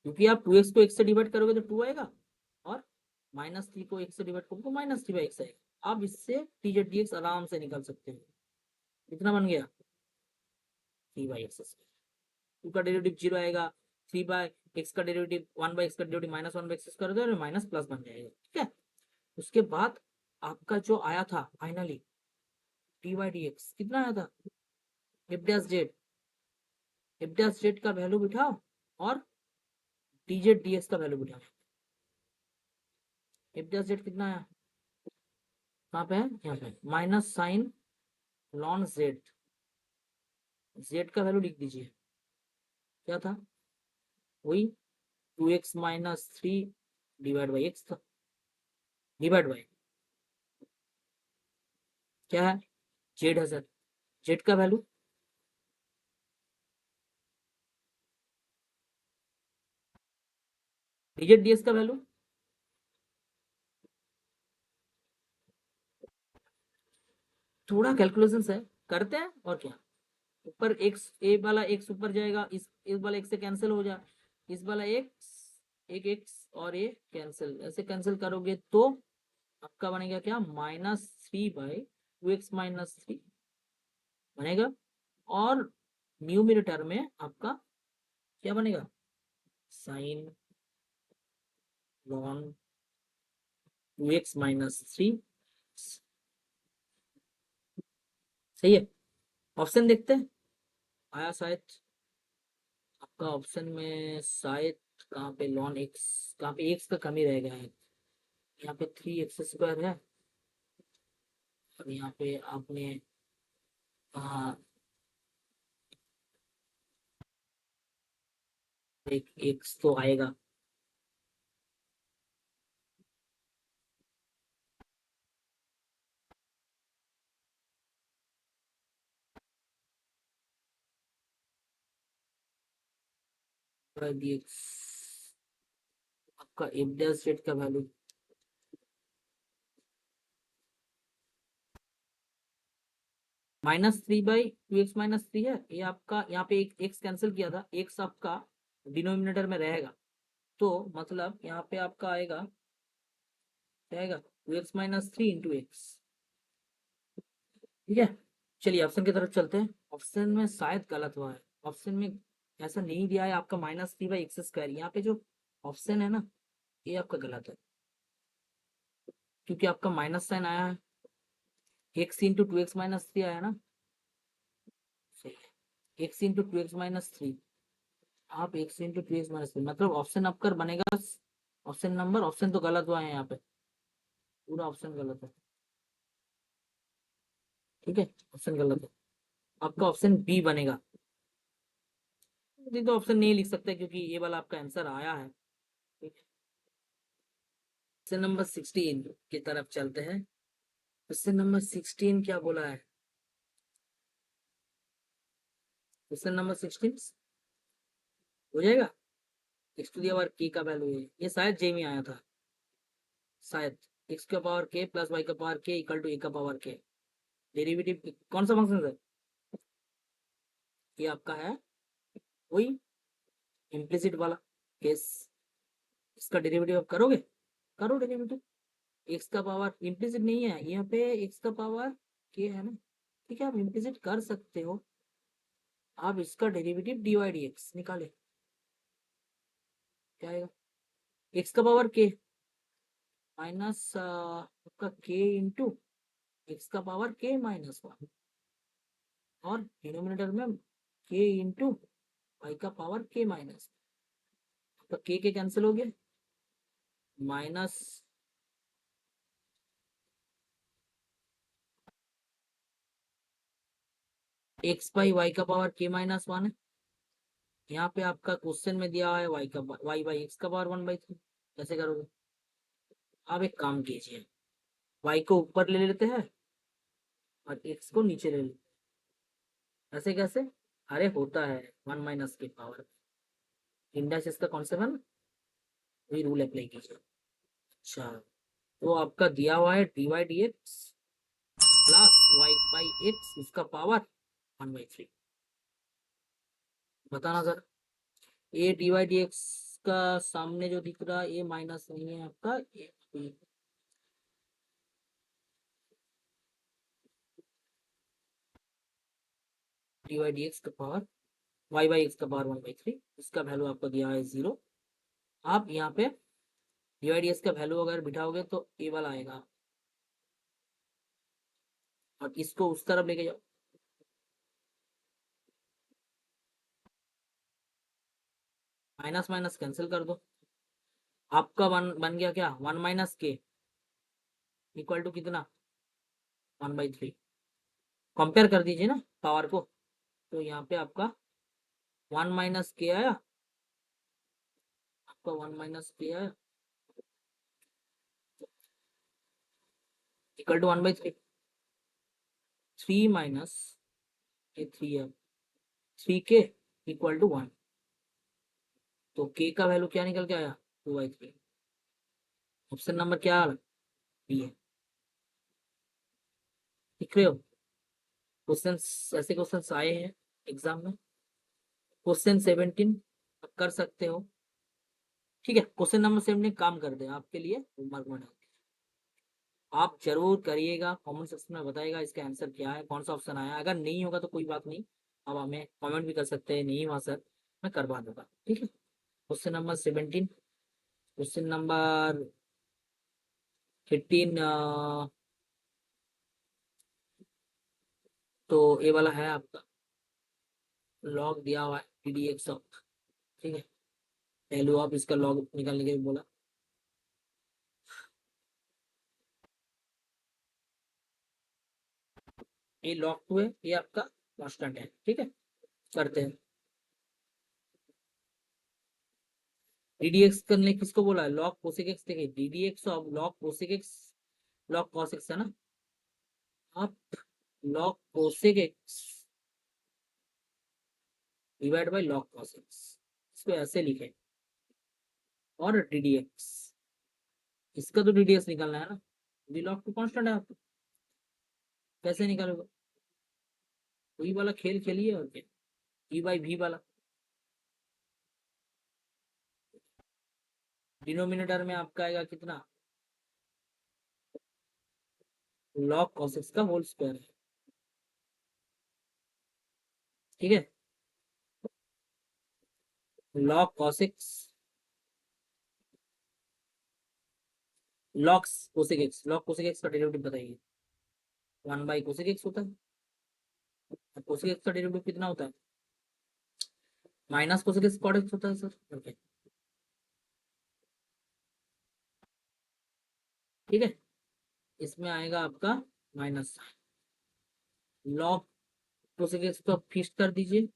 Speaker 1: क्योंकि आप 2x को x से डिवाइड करोगे तो 2 आएगा, और माइनस 3 को x से डिवाइड करोगे तो माइनस 3/x आएगा। आप इससे डीजेड डीएक्स आराम से निकाल सकते हो, कितना बन गया 3/x, 2 का डेरिवेटिव 0 आएगा, 3/x का डेरिवेटिव 1/x का डेरिवेटिव माइनस 1/x कर दो, माइनस प्लस बन जाएगा, ठीक है। उसके बाद आपका जो आया था finally d by D x कितना आया था, f dash z, f dash z का वैल्यू बिठाओ और डीजेड डीएक्स का वैल्यू बिठाओ। एफ डैश जेड कितना आया, कहाँ पे है, यहाँ पे minus sine ln z, z का वैल्यू लिख दीजिए, क्या था वही 2x minus 3 divide by x था, डिवाइड बाई क्या है, जेड है सर, जेड का वैल्यू डीजेड डीएस का वैल्यू थोड़ा कैलकुलेशन है, करते हैं और क्या। ऊपर एक्स, ए वाला एक्स ऊपर जाएगा, इस वाला एक्स से कैंसिल हो जाए, इस वाला एक्स, एक एक्स और ये कैंसिल, ऐसे कैंसिल करोगे तो आपका बनेगा क्या, -3/2x-3 बनेगा। और न्यूमरेटर में आपका क्या बनेगा, साइन लॉन 2x-3। सही है। ऑप्शन देखते हैं, आया शायद आपका ऑप्शन में, शायद कहाँ पे लॉन एक्स, कहाँ पे एक्स का कमी रह गया है, यहाँ पे 3x² है, और यहाँ पे आपने हाँ एक एक्स तो आएगा। एक्स आपका एफ डैश जेड का वैल्यू -3/2x-3 है, ये आपका यहाँ पे एक एक्स कैंसिल किया था, एक्स आपका डिनोमिनेटर में रहेगा, तो मतलब यहाँ पे आपका आएगा क्या आएगा, 2x-3 इंटू एक्स। ठीक है, चलिए ऑप्शन की तरफ चलते हैं। ऑप्शन में शायद गलत हुआ है, ऑप्शन में ऐसा नहीं दिया है आपका -3/x², यहाँ पे जो ऑप्शन है ना, ये आपका गलत है, क्योंकि आपका माइनस साइन आया है, एक्स इंटू 2x-3 आया ना, सही है, एक्स इंटू 2x-3, आप एक्स इंटू 2x-3, मतलब ऑप्शन आपका बनेगा, ऑप्शन नंबर, ऑप्शन तो गलत हुआ है यहाँ पे, पूरा ऑप्शन गलत है। ठीक है, ऑप्शन गलत है, आपका ऑप्शन बी बनेगा। नहीं तो ऑप्शन नहीं लिख सकते, क्योंकि ये वाला आपका आंसर आया है। ठीक है, क्वेश्चन नंबर 16 की तरफ चलते हैं। क्वेश्चन नंबर 16 क्या बोला है, क्वेश्चन नंबर 16 हो जाएगा, एक्स टू दी पावर के का वैल्यू है, ये शायद जे में आया था, शायद एक्स का पावर के प्लस वाई का पावर के इक्वल टू ए का पावर के, डेरिवेटिव कौन सा फंक्शन है, ये आपका है वही इम्प्लिसिट वाला केस, इसका डेरिवेटिव आप करोगे, करो डेरिवेटिव, एक्स का पावर इम्प्लिसिट नहीं है यहाँ पे, एक्स का पावर के है ना, ठीक है, आप इम्प्लिसिट कर सकते हो, आप इसका डेरिवेटिव dy dx निकाले, क्या आएगा, एक्स का पावर के माइनस आपका के इंटू एक्स का पावर के -1, और डिनोमिनेटर में के इंटू वाई का पावर के माइनस, तो के कैंसिल हो गया, माइनस एक्स बाई वाई का पावर के -1 है, यहाँ पे आपका क्वेश्चन में दिया है वाई बाई एक्स का पावर 1/3, कैसे करोगे, आप एक काम कीजिए, वाई को ऊपर ले लेते हैं और एक्स को नीचे ले लेते हैं, ऐसे कैसे, अरे होता है 1 माइनस के पावर, इंडस इसका कॉन्सेप्ट है ना, वही रूल अप्लाई कीजिए। अच्छा, तो आपका दिया हुआ है dy dx plus y by x इसका पावर 1/3, बताना सर, ये dy dx का सामने जो दिख रहा है ये माइनस नहीं है आपका, ये dy dx का पावर वाई बाई एक्स का पावर 1/3, इसका वैल्यू आपको दिया है 0, आप यहाँ पे dy dx का वैल्यू अगर बिठाओगे तो ये वाला आएगा, और इसको उस तरफ लेके जाओ, माइनस माइनस कैंसिल कर दो, आपका वन बन गया क्या, 1 - के इक्वल टू कितना, 1/3, कंपेयर कर दीजिए ना पावर को, तो यहाँ पे आपका 1 - के आया, आपका 1 माइनस के है इक्वल टू 1/3। 3 माइनस ये 3 है, 3k इक्वल टू 1। तो k का वैल्यू क्या निकल के आया? 2/3। ऑप्शन नंबर क्या आ रहा? बी है। लिख रहे हो? क्वेश्चन, ऐसे क्वेश्चन आए हैं एग्जाम में। क्वेश्चन 17 आप कर सकते हो। ठीक है, क्वेश्चन नंबर 17 काम कर दे आपके लिए होमवर्क में डाल के। आप जरूर करिएगा, कमेंट सेक्शन में बताइएगा इसका आंसर क्या है, कौन सा ऑप्शन आया। अगर नहीं होगा तो कोई बात नहीं, आप हमें कमेंट भी कर सकते हैं, नहीं हुआ सर मैं करवा दूंगा। ठीक है, क्वेश्चन नंबर 17। क्वेश्चन नंबर 15 तो ये वाला है आपका, लॉग दिया हुआ है ddx ऑफ। ठीक है, पहले आप इसका लॉग निकालने के लिए बोला। ये लॉग 2 है, ये आपका कांस्टेंट है। ठीक है, करते हैं। ddx करने किसको बोला है? Log cosec x. देखिए ddx of log cosec x, log cos x है ना। आप log cosec x divide by log cos x, इसको ऐसे लिखे। और ddx, इसका तो ddx निकालना है ना, डी लॉग टू कांस्टेंट है आपको, कैसे निकालोगे? वही वाला खेल खेलिए और क्या, ई बाई भी वाला। डिनोमिनेटर में आपका आएगा कितना? लॉग कॉस एक्स का होल स्क्वायर है। ठीक है, log cos x, log cosec x, log cosec x का डेरिवेटिव बताइए। 1 बाई कोसेक एक्स होता है। कोसेक एक्स का डेरिवेटिव कितना होता है? Minus cosec x cot x होता है सर। ओके, ठीक है, इसमें आएगा आपका माइनस। लॉग कोसेक एक्स को फिक्स कर दीजिए।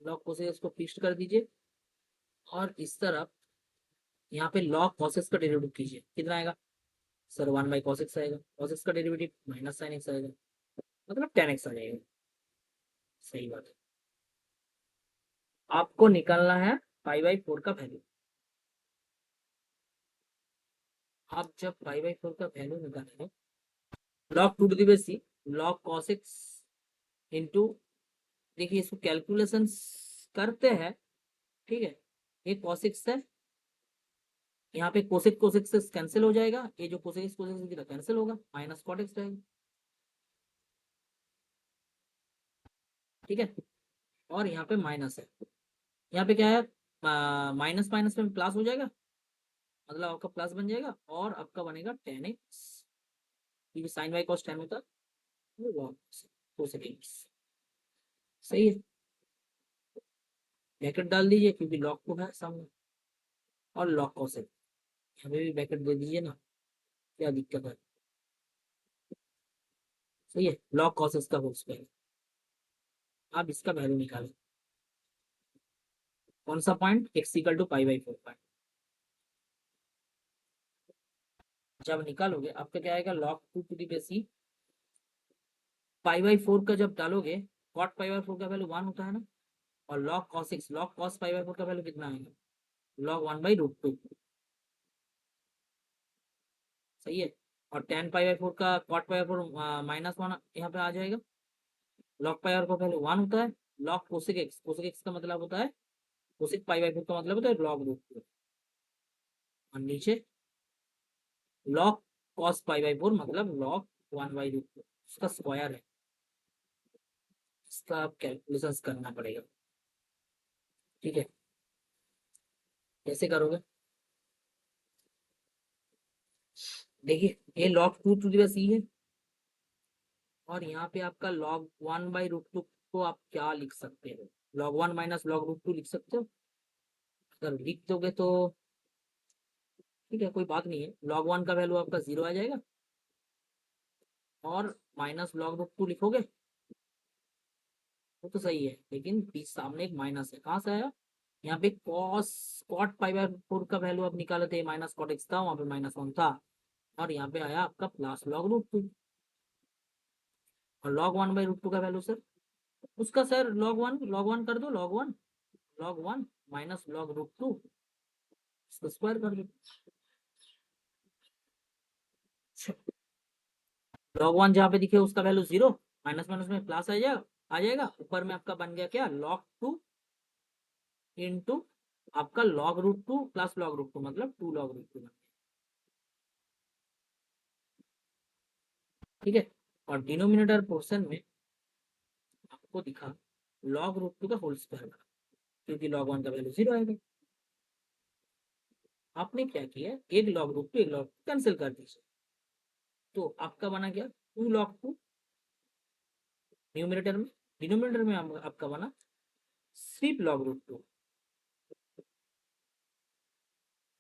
Speaker 1: लॉग कोसेक एक्स को फिक्स कर दीजिए और इस तरफ यहाँ पे लॉग कॉसेक्स का डेरिवेटिव कीजिए। कितना आएगा सर? 1 बाई कॉसेक्स आएगा। कॉसेक्स का डेरिवेटिव माइनस साइन एक्स आएगा, मतलब 10x आ जाएगा। सही बात है। आपको निकालना है पाई/4 का वैल्यू। आप जब पाई/4 का वैल्यू निकालेंगे, log 2 log cos x into, देखिए इसको कैलकुलेशन करते हैं। ठीक है, ये कॉस एक्स है, यहाँ पे कोसेक कोसेक से कैंसिल हो जाएगा, ये जो कोसेक कोसेक कैंसिल होगा, माइनस कॉट एक्स रहेगा। ठीक है, और यहाँ पे माइनस है, यहाँ पे क्या है? माइनस माइनस में प्लस हो जाएगा, मतलब आपका प्लस बन जाएगा और आपका बनेगा 10x, क्योंकि साइन बाई कॉस 10 होता है, वो 2 सेकेंड्स। सही है, ब्रैकेट डाल दीजिए क्योंकि लॉग को है सामने, और लॉग कॉस है, हमें भी ब्रैकेट दे दीजिए ना, क्या दिक्कत है? सही है, लॉग कॉस इसका होल स्क्वायर। आप इसका वैल्यू निकालें। कौन सा पॉइंट? एक्स इक्वल टू पाई/4 पॉइंट। जब निकालोगे आपका क्या आएगा? लॉग 2 पाई/4 का जब डालोगे, कॉट पाई/4 का वैल्यू 1 होता है ना, और log cos x, log cos पाई/4 का वैल्यू कितना आएगा? लॉग 1/√2। सही है, और टेन पाई/4 का कॉट पाई/4 -1 यहाँ पे आ जाएगा। लॉग पाई/4 का वैल्यू 1 होता है। Log cosec x, cosec x का मतलब होता है, कोसेक पाई/4 का मतलब होता है log√2। और नीचे लॉग कॉस पाई/4 मतलब लॉग 1/√2, उसका स्क्वायर है। इसका आप कैलकुलेशन करना पड़ेगा। ठीक है, कैसे करोगे? देखिए ये log 2 है, और यहाँ पे आपका log 1/√2 को आप क्या लिख सकते हो? log 1 माइनस log√2 लिख सकते हो। अगर लिख दोगे तो ठीक है, कोई बात नहीं है, log 1 का वैल्यू आपका 0 आ जाएगा, और माइनस लॉग रूट 2 लिखोगे, वो तो सही है, लेकिन बीच सामने एक माइनस है, कहाँ से आया, यहाँ पे कॉस कॉट पाई बाय 4 का वैल्यू आप निकाले थे, माइनस कॉट एक्स था, वहां पे -1 था, और यहाँ पे आया आपका प्लस लॉग रूट 2, और log 1/√2 का वैल्यू सर, उसका सर log 1 कर दो, log 1 माइनस लॉग रूट 2, इसको स्क्वायर कर दो, log 1 जहाँ पे दिखे उसका वैल्यू 0, माइनस माइनस में प्लस आ जाएगा, ऊपर में आपका बन गया क्या, log 2 इंटू आपका log root 2 plus log root 2, मतलब 2 log रूट 2, ठीक है। और डिनोमिनेटर पोर्शन में आपको दिखा log रूट 2 का होल स्क्वायर, क्योंकि log 1 का वैल्यू 0 आएगा। आपने क्या किया, एक log रूट 2 एक log कैंसिल कर दीजिए, तो आपका बना क्या 2 log 2 न्यूमिनेटर में, डिनोमिनेटर में आपका बना सिर्फ log रूट 2,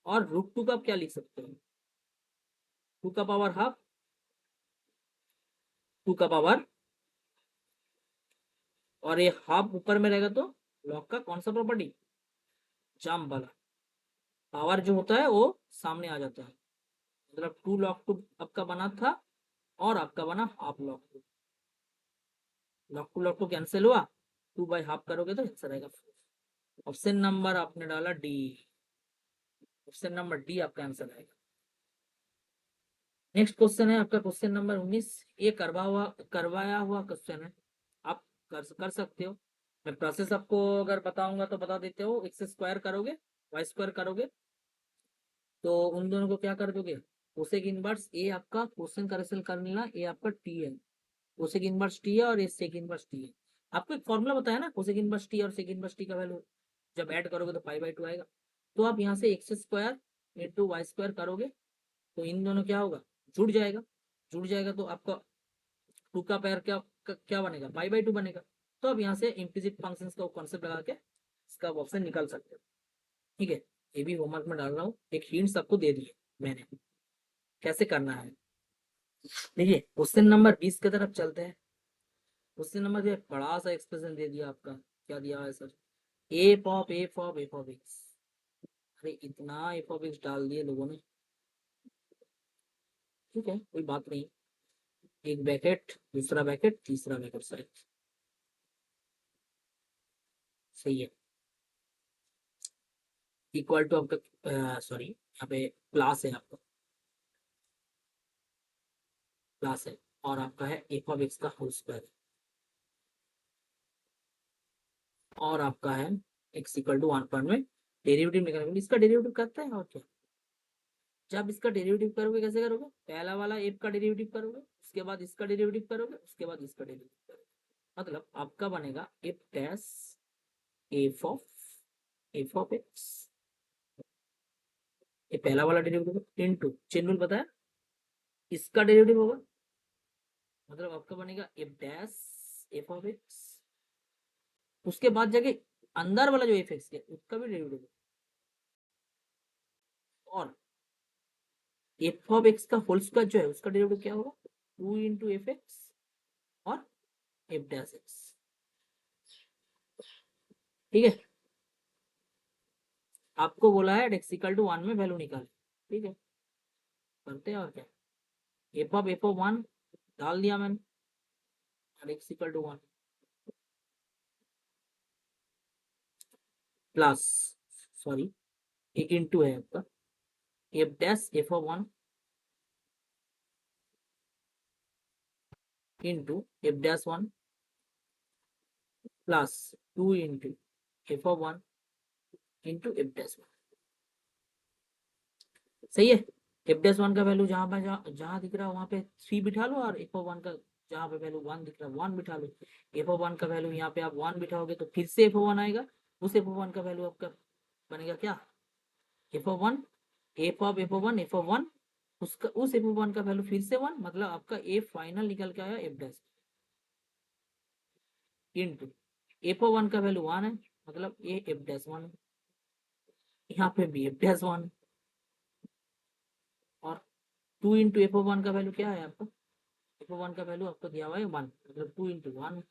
Speaker 1: और रूट 2 का आप क्या लिख सकते हो, 2 का पावर हाफ, 2 का पावर, और ये हाफ ऊपर में रहेगा, तो लॉग का कौन सा प्रॉपर्टी, जंप वाला, पावर जो होता है वो सामने आ जाता है, मतलब 2 log 2 आपका बना था, और आपका बना हाफ log 2, log 2 कैंसिल हुआ, 2/2 करोगे तो आंसर आएगा 4। ऑप्शन नंबर आपने डाला डी, ऑप्शन नंबर डी आपका आंसर आएगा। नेक्स्ट क्वेश्चन है आपका क्वेश्चन नंबर 19, ये करवाया हुआ क्वेश्चन है, आप कर सकते हो, मैं प्रोसेस आपको अगर बताऊंगा तो बता देते हो, एक्स स्क्वायर करोगे, वाई स्क्वायर करोगे, तो उन दोनों को क्या कर दोगे, कोसेक इनवर्स, ए आपका क्वेश्चन करेक्शन कर लेना, ए आपका टी है, कोसेक इनवर्स टी है, और ये सेक इनवर्स टी है। आपको एक फॉर्मूला बताया ना, कोसेक इनवर्स टी और सेक इनवर्स टी का वैल्यू जब ऐड करोगे तो π/2 आएगा, तो आप यहाँ से x square into y square करोगे, तो इन दोनों क्या होगा, जुड़ जाएगा, जुड़ जाएगा, तो आपका 2 का पेयर क्या बनेगा, π/2 बनेगा, तो आप यहाँ से इम्प्लिसिट फंक्शंस का कॉन्सेप्ट लगा के इसका ऑप्शन निकाल सकते हो, ठीक है। ये भी होमवर्क में डाल रहा हूँ, एक हिंट्स आपको दे दिए मैंने, कैसे करना है। देखिए क्वेश्चन नंबर 20 की तरफ चलते हैं। क्वेश्चन नंबर जो बड़ा सा एक्सप्रेशन दे दिया आपका, क्या दिया है सर, f(x), अरे इतना f(x) डाल दिए लोगों ने, ठीक है कोई बात नहीं, एक ब्रैकेट दूसरा ब्रैकेट तीसरा ब्रैकेट, सही है, इक्वल टू आपका सॉरी यहाँ पे प्लस है, आपका प्लस है, और आपका है f(x) का होल स्क्वायर, और आपका है x इक्वल टू 1 पॉइंट में डेरिवेटिव निकालने, इसका डेरिवेटिव करते हैं, और क्या, जब इसका डेरिवेटिव करोगे कैसे करोगे, पहला वाला एफ का डेरिवेटिव करोगे, उसके बाद इसका डेरिवेटिव करोगे, उसके बाद इसका डेरिवेटिव करोगे, मतलब आपका बनेगा F dash F of x, ये पहला वाला डेरिवेटिव इनटू चेन रूल बताया, इसका डेरिवेटिव होगा, मतलब आपका बनेगा एफ डैश एफ(x), उसके बाद जाके अंदर वाला जो एफ(x) है उसका भी डेरिवेटिव, और f(x) का होल स्क्वायर जो है उसका डेरिवेटिव क्या होगा, 2 इंटू f(x) और एफ डैश एक्स, ठीक है। आपको बोला है x इक्वल टू 1 में वैल्यू निकाले, ठीक है करते हैं, और क्या, f(1) डाल दिया मैंने, और x equal to 1 plus, sorry एक इंटू है आपका f dash f(1) into f(1) plus 2 into f(1) into f(1), सही है। f(1) का वैल्यू जहां पर जहां दिख रहा है वहां पे 3 बिठा लो, और f(1) का जहां पे वैल्यू 1 दिख रहा है 1 बिठा लो, f(1) का वैल्यू यहाँ पे आप 1 बिठाओगे तो फिर से f(1) आएगा, उस f(1) का वैल्यू आपका बनेगा क्या, f(1), f(1), उसका उस f(1) का वैल्यू फिर से 1, मतलब आपका ए फाइनल निकल के आया f डैश इंटू f(1) का वैल्यू 1 है, मतलब ए f(1) है, यहाँ पे भी f(1), और 2 इंटू f(1) का वैल्यू क्या है आपका F1 का वैल्यू आपको दिया हुआ है 1, मतलब 2 इंटू 1।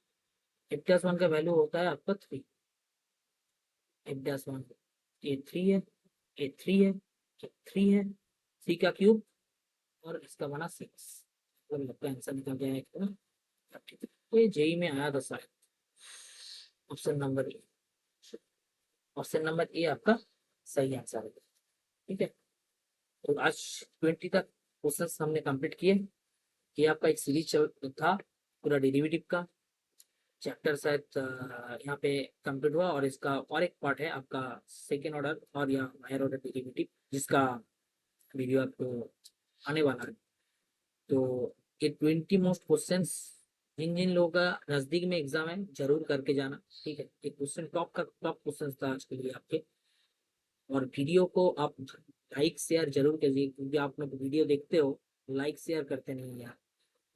Speaker 1: F-1 का वैल्यू होता है आपका 3। F-1 ये 3 है, ये 3 है, ये 3 है, 3 का क्यूब और इसका बना 6। तो लगता है आंसर निकल गया है एक ना। तो ये जेई में आया था शायद, option number A. Option number A आपका सही आंसर है। ठीक है, तो आज 20 तक क्वेश्चन हमने कंप्लीट किए। ये आपका एक सीरीज था पूरा डेरिवेटिव का चैप्टर, शायद यहाँ पे कंप्लीट हुआ। और इसका और एक पार्ट है आपका सेकेंड ऑर्डर और या हायर ऑर्डर डेरिवेटिव, जिसका वीडियो आपको आने वाला है। तो ये 20 मोस्ट क्वेश्चंस जिन जिन लोगों का नजदीक में एग्जाम है जरूर करके जाना। ठीक है, एक क्वेश्चन टॉप का टॉप क्वेश्चन था आज के लिए आपके। और वीडियो को आप लाइक शेयर जरूर कीजिए, क्योंकि आप लोग वीडियो देखते हो, लाइक शेयर करते नहीं यार।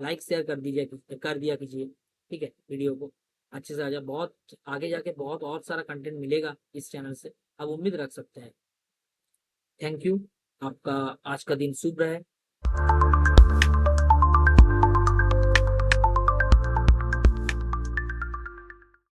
Speaker 1: लाइक शेयर कर दीजिए, कर दिया कीजिए। ठीक है, वीडियो को अच्छे से आजा, बहुत आगे जाके बहुत और सारा कंटेंट मिलेगा इस चैनल से, आप उम्मीद रख सकते हैं। थैंक यू, आपका आज का दिन शुभ रहे।